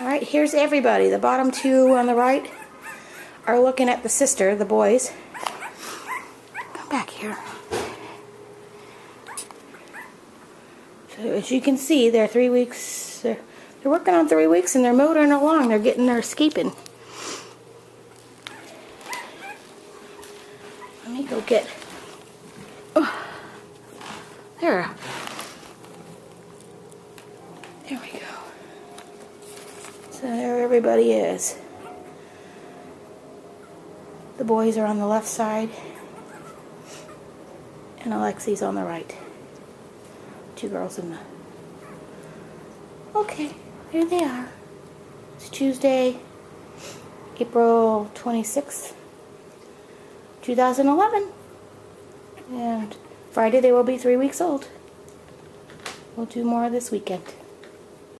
Alright, here's everybody. The bottom two on the right are looking at the sister, the boys. Come back here. So as you can see, they're 3 weeks. They're working on 3 weeks and they're motoring along. They're getting their escaping. Let me go get. Oh, there. There we go. So there everybody is. The boys are on the left side and Alexi's on the right. Two girls in the... Okay, here they are. It's Tuesday, April 26th, 2011. And Friday they will be 3 weeks old. We'll do more this weekend.